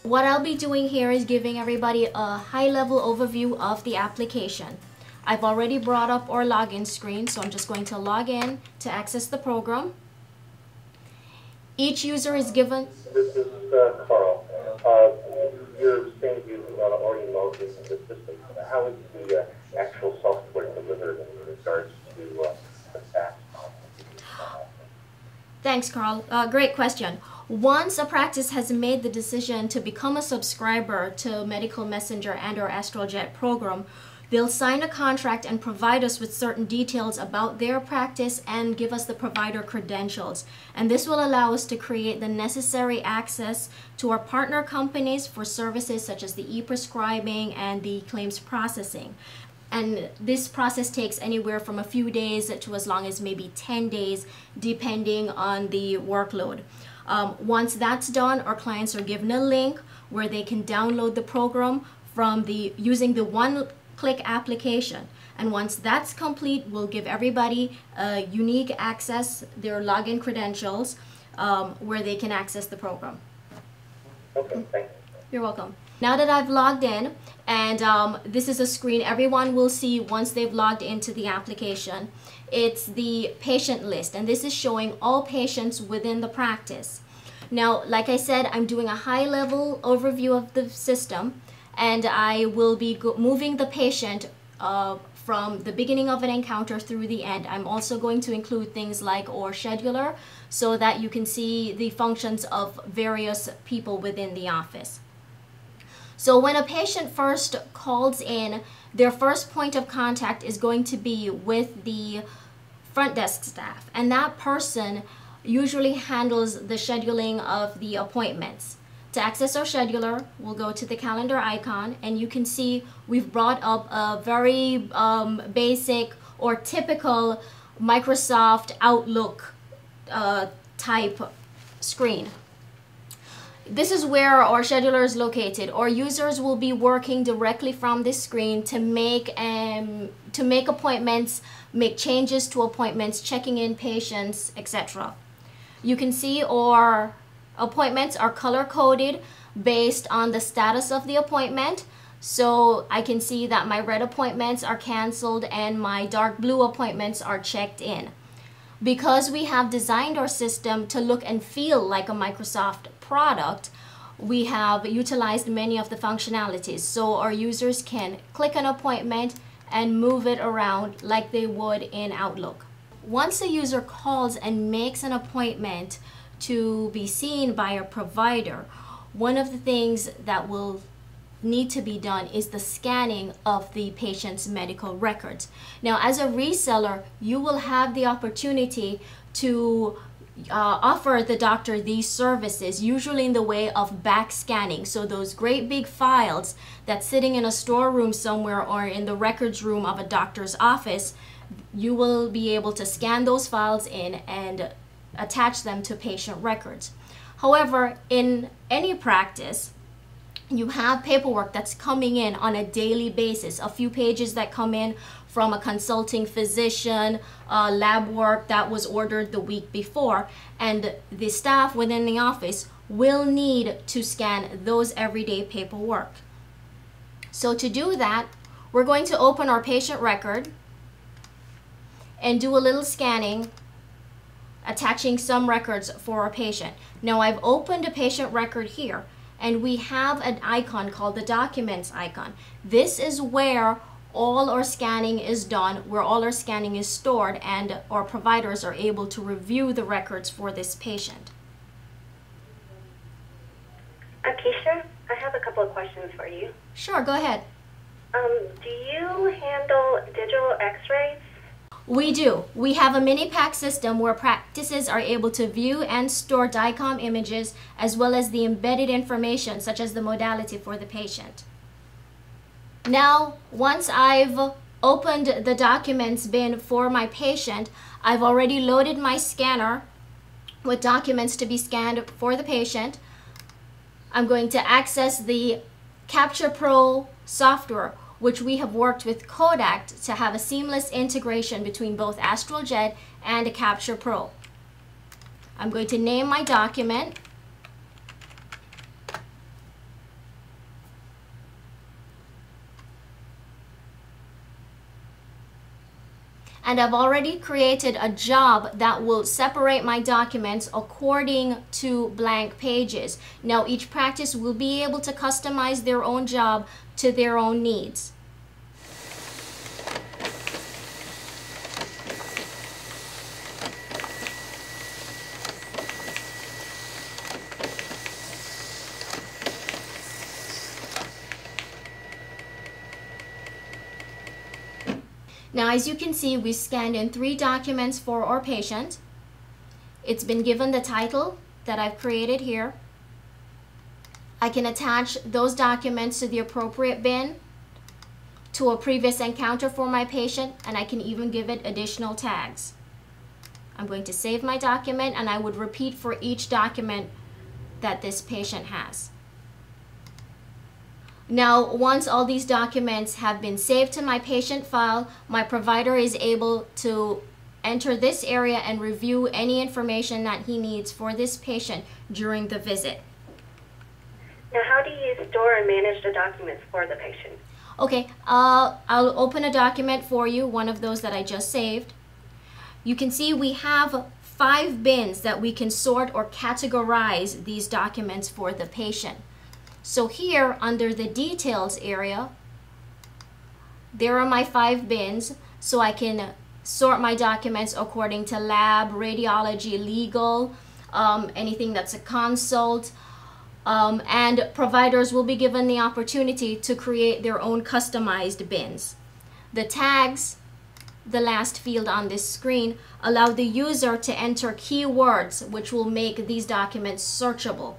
What I'll be doing here is giving everybody a high-level overview of the application. I've already brought up our login screen, so I'm just going to log in to access the program. Each user is given... This is Carl. You're saying you already logged into the system. How is the actual software delivered in regards to the fax? Thanks, Carl. Great question. Once a practice has made the decision to become a subscriber to Medical Messenger and our AstralJet program, they'll sign a contract and provide us with certain details about their practice and give us the provider credentials. And this will allow us to create the necessary access to our partner companies for services such as the e-prescribing and the claims processing. And this process takes anywhere from a few days to as long as maybe 10 days, depending on the workload. Once that's done, our clients are given a link where they can download the program from using the one-click application. And once that's complete, we'll give everybody unique access, their login credentials, where they can access the program. Okay, thanks. You're welcome. Now that I've logged in, and this is a screen everyone will see once they've logged into the application. It's the patient list, and this is showing all patients within the practice. Now, like I said, I'm doing a high-level overview of the system, and I will be moving the patient from the beginning of an encounter through the end. I'm also going to include things like our scheduler so that you can see the functions of various people within the office. So when a patient first calls in, their first point of contact is going to be with the front desk staff, and that person usually handles the scheduling of the appointments. To access our scheduler, we'll go to the calendar icon, and you can see we've brought up a very basic or typical Microsoft Outlook type screen. This is where our scheduler is located. Our users will be working directly from this screen to make appointments, make changes to appointments, checking in patients, etc. You can see our appointments are color-coded based on the status of the appointment. So I can see that my red appointments are canceled and my dark blue appointments are checked in. Because we have designed our system to look and feel like a Microsoft product, we have utilized many of the functionalities. So our users can click an appointment and move it around like they would in Outlook. Once a user calls and makes an appointment to be seen by a provider, one of the things that will need to be done is the scanning of the patient's medical records. Now, as a reseller, you will have the opportunity to offer the doctor these services, usually in the way of back scanning. So those great big files that's sitting in a storeroom somewhere or in the records room of a doctor's office, you will be able to scan those files in and attach them to patient records. However, in any practice, you have paperwork that's coming in on a daily basis, a few pages that come in from a consulting physician, lab work that was ordered the week before, and the staff within the office will need to scan those everyday paperwork. So to do that, we're going to open our patient record and do a little scanning, attaching some records for our patient. Now I've opened a patient record here, and we have an icon called the Documents icon. This is where all our scanning is done, where all our scanning is stored, and our providers are able to review the records for this patient. Keisha, I have a couple of questions for you. Sure, go ahead. Do you handle digital x-rays? We do. We have a mini pack system where practices are able to view and store DICOM images as well as the embedded information such as the modality for the patient. Now, once I've opened the documents bin for my patient, I've already loaded my scanner with documents to be scanned for the patient. I'm going to access the Capture Pro software, which we have worked with Kodak to have a seamless integration between both AstralJet and Capture Pro. I'm going to name my document. And I've already created a job that will separate my documents according to blank pages. Now each practice will be able to customize their own job to their own needs. Now, as you can see, we scanned in 3 documents for our patient. It's been given the title that I've created here. I can attach those documents to the appropriate bin, to a previous encounter for my patient, and I can even give it additional tags. I'm going to save my document, and I would repeat for each document that this patient has. Now, once all these documents have been saved to my patient file, my provider is able to enter this area and review any information that he needs for this patient during the visit. Now, how do you store and manage the documents for the patient? Okay, I'll open a document for you, one of those that I just saved. You can see we have 5 bins that we can sort or categorize these documents for the patient. So here, under the details area, there are my 5 bins, so I can sort my documents according to lab, radiology, legal, anything that's a consult, and providers will be given the opportunity to create their own customized bins. The tags, the last field on this screen, allow the user to enter keywords which will make these documents searchable.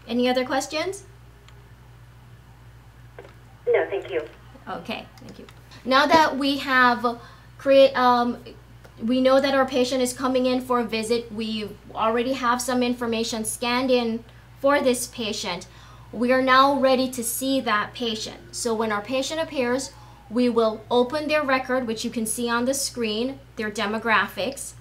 Any other questions? No, thank you. Okay, thank you. Now that we have we know that our patient is coming in for a visit, we already have some information scanned in for this patient. We are now ready to see that patient. So when our patient appears, we will open their record, which you can see on the screen, their demographics.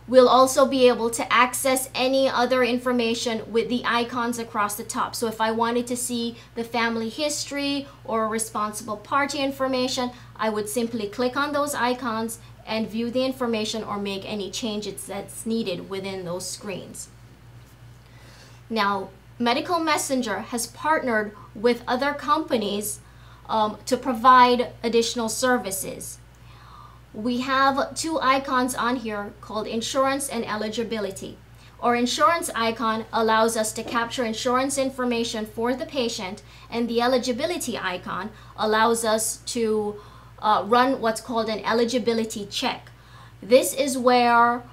We'll also be able to access any other information with the icons across the top. So if I wanted to see the family history or responsible party information, I would simply click on those icons and view the information or make any changes that's needed within those screens. Now, Medical Messenger has partnered with other companies to provide additional services. We have 2 icons on here called insurance and eligibility. Our insurance icon allows us to capture insurance information for the patient, and the eligibility icon allows us to run what's called an eligibility check. This is where,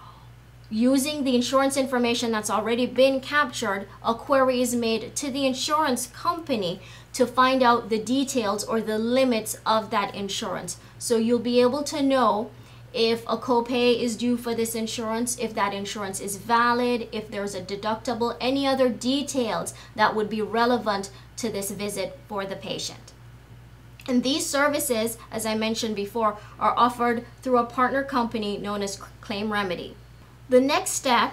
using the insurance information that's already been captured, a query is made to the insurance company to find out the details or the limits of that insurance. So you'll be able to know if a copay is due for this insurance, if that insurance is valid, if there's a deductible, any other details that would be relevant to this visit for the patient. And these services, as I mentioned before, are offered through a partner company known as Claim Remedy. The next step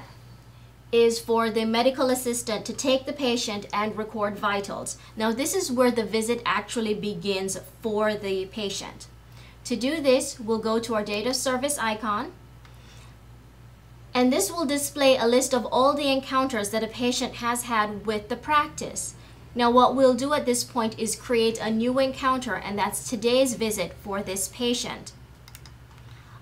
is for the medical assistant to take the patient and record vitals. Now, this is where the visit actually begins for the patient. To do this, we'll go to our data service icon, and this will display a list of all the encounters that a patient has had with the practice. Now, what we'll do at this point is create a new encounter, and that's today's visit for this patient.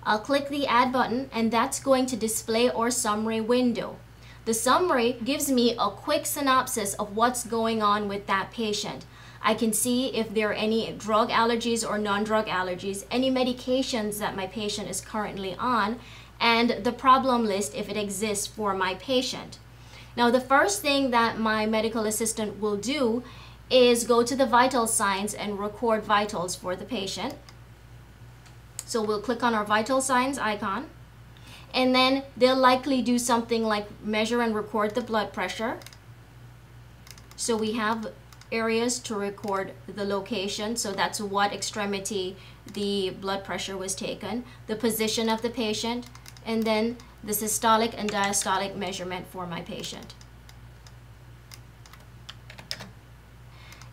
I'll click the Add button, and that's going to display our summary window. The summary gives me a quick synopsis of what's going on with that patient. I can see if there are any drug allergies or non-drug allergies, any medications that my patient is currently on, and the problem list if it exists for my patient. Now, the first thing that my medical assistant will do is go to the vital signs and record vitals for the patient. So we'll click on our vital signs icon, and then they'll likely do something like measure and record the blood pressure. So we have areas to record the location, so that's what extremity the blood pressure was taken, the position of the patient, and then the systolic and diastolic measurement for my patient.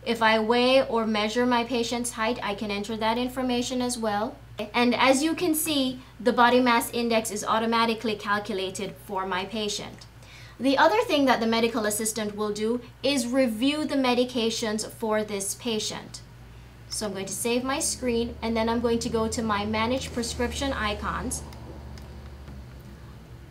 If I weigh or measure my patient's height, I can enter that information as well. And as you can see, the body mass index is automatically calculated for my patient. The other thing that the medical assistant will do is review the medications for this patient. So I'm going to save my screen, and then I'm going to go to my Manage Prescription icons.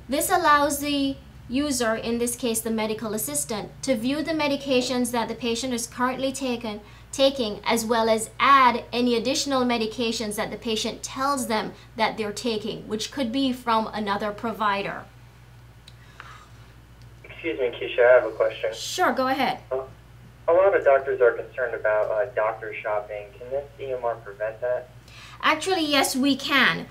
This allows the user, in this case the medical assistant, to view the medications that the patient is currently taking, as well as add any additional medications that the patient tells them that they're taking, which could be from another provider. Excuse me, Keisha, I have a question. Sure, go ahead. A lot of doctors are concerned about doctor shopping. Can this EMR prevent that? Actually, yes, we can.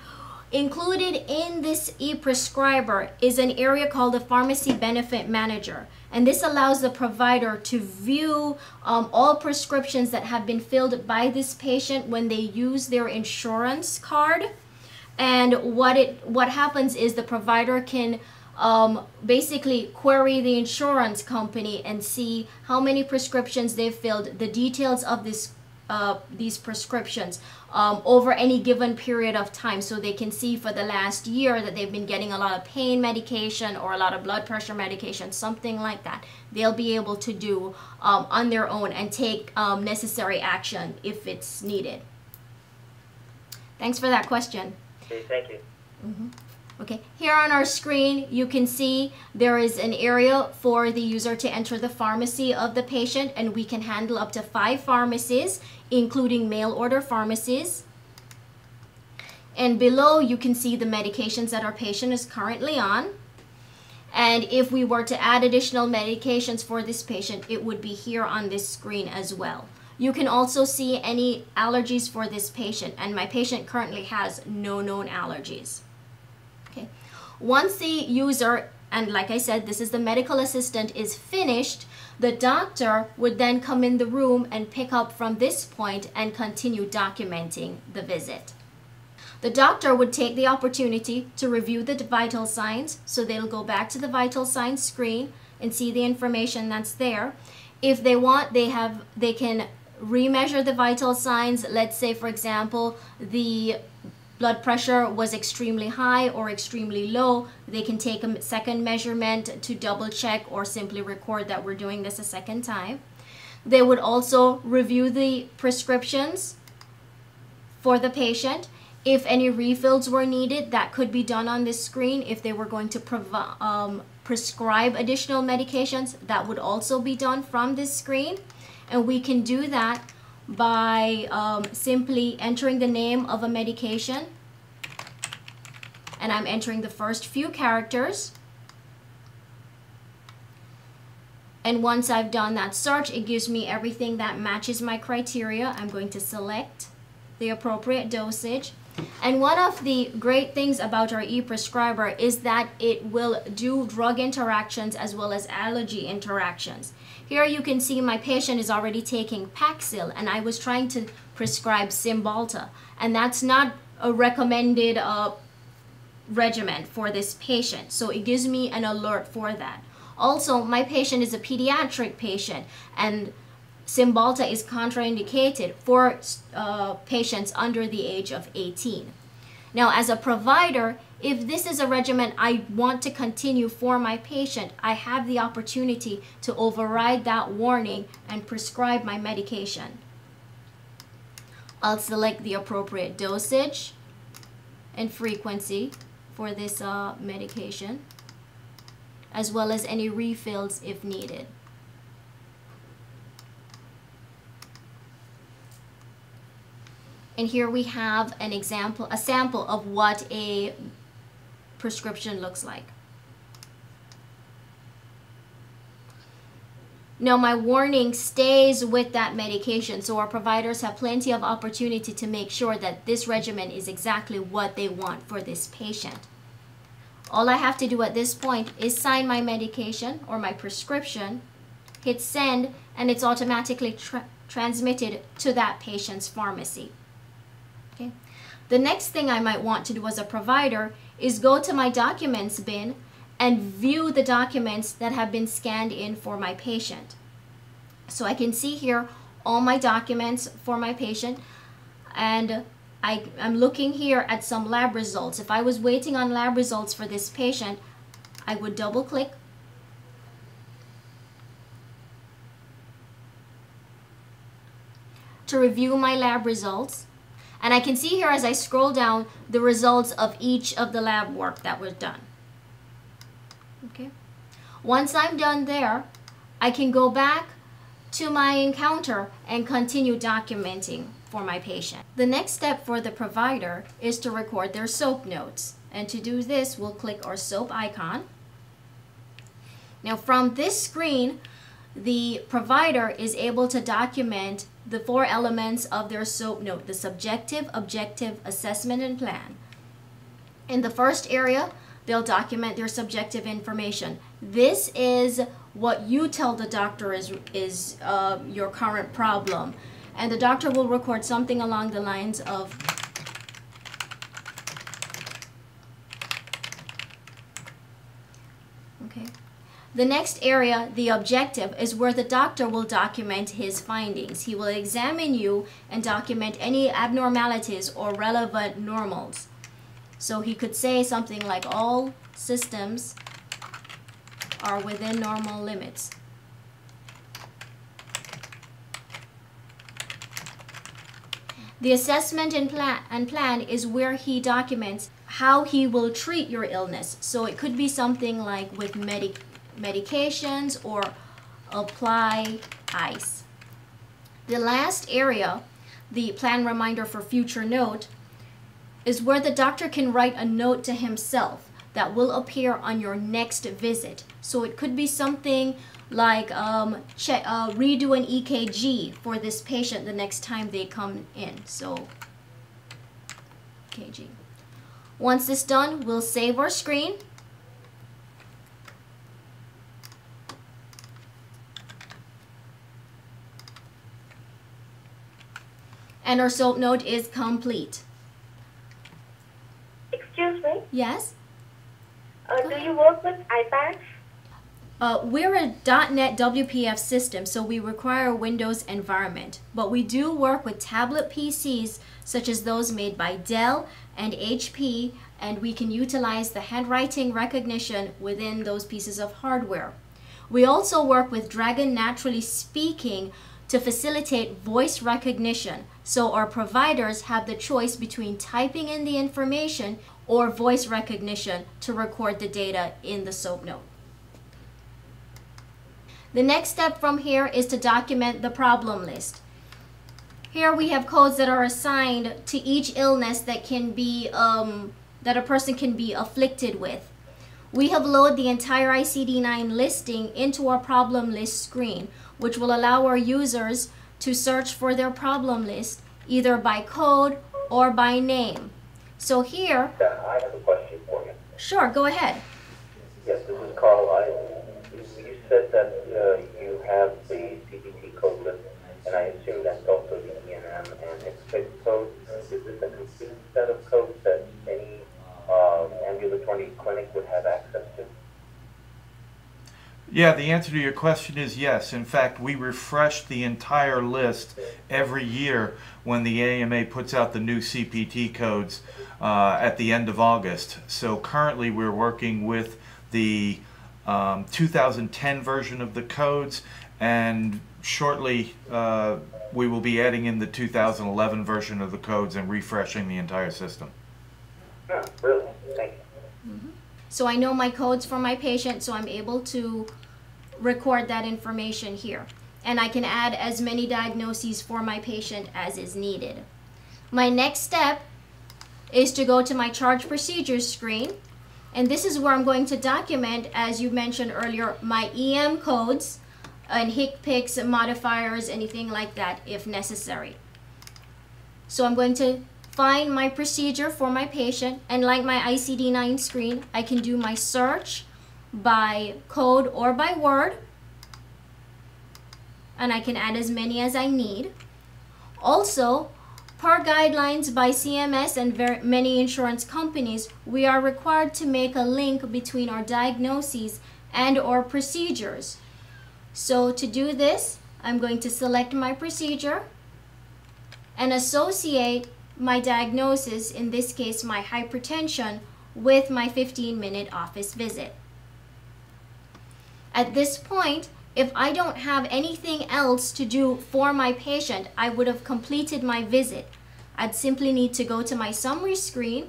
Included in this e-prescriber is an area called the Pharmacy Benefit Manager. And this allows the provider to view all prescriptions that have been filled by this patient when they use their insurance card. And what happens is the provider can basically query the insurance company and see how many prescriptions they've filled, the details of these prescriptions over any given period of time, so they can see for the last year that they've been getting a lot of pain medication or a lot of blood pressure medication, something like that. They'll be able to do on their own and take necessary action if it's needed. Thanks for that question. Okay, thank you. Okay, here on our screen, you can see there is an area for the user to enter the pharmacy of the patient, and we can handle up to 5 pharmacies, including mail order pharmacies. And below, you can see the medications that our patient is currently on. And if we were to add additional medications for this patient, it would be here on this screen as well. You can also see any allergies for this patient, and my patient currently has no known allergies. Okay. Once the user, and like I said, this is the medical assistant, is finished, the doctor would then come in the room and pick up from this point and continue documenting the visit. The doctor would take the opportunity to review the vital signs, so they'll go back to the vital signs screen and see the information that's there. If they want, they can remeasure the vital signs. Let's say, for example, the blood pressure was extremely high or extremely low. They can take a second measurement to double check or simply record that we're doing this a second time. They would also review the prescriptions for the patient. If any refills were needed, that could be done on this screen. If they were going to prescribe additional medications, that would also be done from this screen. And we can do that by simply entering the name of a medication, and I'm entering the first few characters, and once I've done that search, it gives me everything that matches my criteria. I'm going to select the appropriate dosage. And one of the great things about our e-prescriber is that it will do drug interactions as well as allergy interactions. Here you can see my patient is already taking Paxil, and I was trying to prescribe Cymbalta, and that's not a recommended regimen for this patient, so it gives me an alert for that. Also, my patient is a pediatric patient, and Cymbalta is contraindicated for patients under the age of 18. Now, as a provider, if this is a regimen I want to continue for my patient, I have the opportunity to override that warning and prescribe my medication. I'll select the appropriate dosage and frequency for this medication, as well as any refills if needed. And here we have an example, a sample of what a prescription looks like. Now, my warning stays with that medication, so our providers have plenty of opportunity to make sure that this regimen is exactly what they want for this patient. All I have to do at this point is sign my medication or my prescription, hit send, and it's automatically transmitted to that patient's pharmacy. Okay. The next thing I might want to do as a provider is go to my documents bin and view the documents that have been scanned in for my patient. So I can see here all my documents for my patient, and I'm looking here at some lab results. If I was waiting on lab results for this patient, I would double click to review my lab results. And I can see here as I scroll down the results of each of the lab work that was done. Okay. Once I'm done there, I can go back to my encounter and continue documenting for my patient. The next step for the provider is to record their SOAP notes. And to do this, we'll click our SOAP icon. Now from this screen, the provider is able to document the 4 elements of their SOAP note: the subjective, objective, assessment, and plan. In the first area, they'll document their subjective information. This is what you tell the doctor is your current problem. And the doctor will record something along the lines of, okay. The next area, the objective, is where the doctor will document his findings. He will examine you and document any abnormalities or relevant normals. So he could say something like, all systems are within normal limits. The assessment and plan is where he documents how he will treat your illness. So it could be something like with medications or apply ice. The last area, the plan reminder for future note, is where the doctor can write a note to himself that will appear on your next visit. So it could be something like redo an EKG for this patient the next time they come in. So EKG. Once it's done, we'll save our screen. And our SOAP note is complete. Excuse me? Yes? Do you work with iPads? We're a .NET WPF system, so we require a Windows environment. But we do work with tablet PCs, such as those made by Dell and HP, and we can utilize the handwriting recognition within those pieces of hardware. We also work with Dragon Naturally Speaking to facilitate voice recognition, so our providers have the choice between typing in the information or voice recognition to record the data in the SOAP note. The next step from here is to document the problem list. Here we have codes that are assigned to each illness that can be that a person can be afflicted with. We have loaded the entire ICD-9 listing into our problem list screen, which will allow our users to search for their problem list either by code or by name. So here, I have a question for you. sure, go ahead. Yes, this is Carl. You said that you have the CPT code list, and I assume that's also the E&M and HCPCS code. Is this a complete set of codes that any ambulatory clinic would have access to? Yeah, the answer to your question is yes. In fact, we refresh the entire list every year when the AMA puts out the new CPT codes at the end of August. So currently we're working with the 2010 version of the codes, and shortly we will be adding in the 2011 version of the codes and refreshing the entire system. Oh, really? Thank you. So I know my codes for my patient, so I'm able to record that information here. And I can add as many diagnoses for my patient as is needed. My next step is to go to my charge procedures screen. And this is where I'm going to document, as you mentioned earlier, my EM codes and HCPCS modifiers, anything like that if necessary. So I'm going to find my procedure for my patient, and like my ICD-9 screen, I can do my search by code or by word, and I can add as many as I need. Also, per guidelines by CMS and many insurance companies, we are required to make a link between our diagnoses and our procedures. So to do this, I'm going to select my procedure and associate my diagnosis, in this case my hypertension, with my 15-minute office visit. At this point, if I don't have anything else to do for my patient, I would have completed my visit. I'd simply need to go to my summary screen,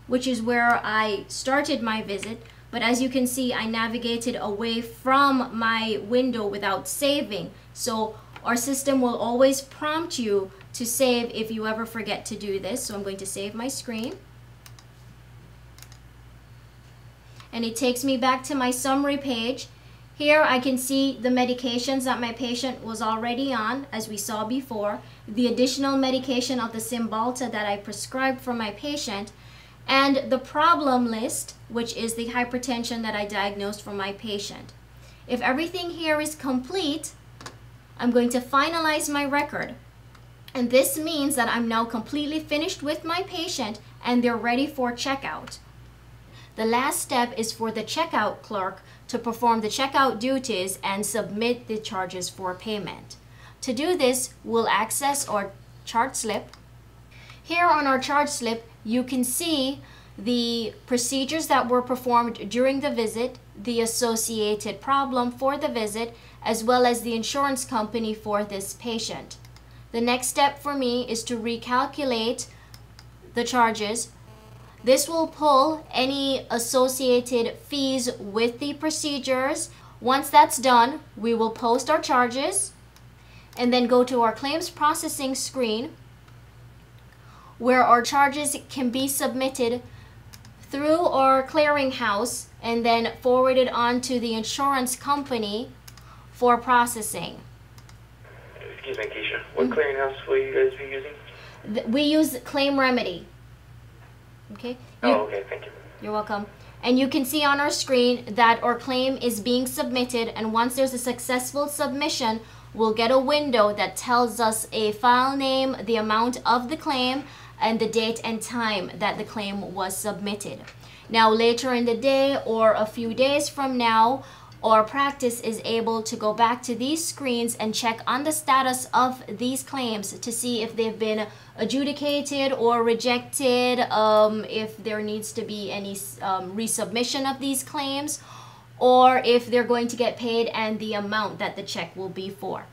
which is where I started my visit. But as you can see, I navigated away from my window without saving. So our system will always prompt you to save if you ever forget to do this. So I'm going to save my screen. And it takes me back to my summary page. Here I can see the medications that my patient was already on, as we saw before, the additional medication of the Cymbalta that I prescribed for my patient, and the problem list, which is the hypertension that I diagnosed for my patient. If everything here is complete, I'm going to finalize my record. And this means that I'm now completely finished with my patient and they're ready for checkout. The last step is for the checkout clerk to perform the checkout duties and submit the charges for payment. To do this, we'll access our chart slip. Here on our chart slip, you can see the procedures that were performed during the visit, the associated problem for the visit, as well as the insurance company for this patient. The next step for me is to recalculate the charges. This will pull any associated fees with the procedures. Once that's done, we will post our charges and then go to our claims processing screen, where our charges can be submitted through our clearinghouse and then forwarded on to the insurance company for processing. Excuse me, Keisha. What clearinghouse will you guys be using? We use Claim Remedy. Okay. Okay, thank you. You're welcome. And you can see on our screen that our claim is being submitted, and once there's a successful submission, we'll get a window that tells us a file name, the amount of the claim, and the date and time that the claim was submitted. Now later in the day or a few days from now, our practice is able to go back to these screens and check on the status of these claims to see if they've been adjudicated or rejected, if there needs to be any resubmission of these claims, or if they're going to get paid and the amount that the check will be for.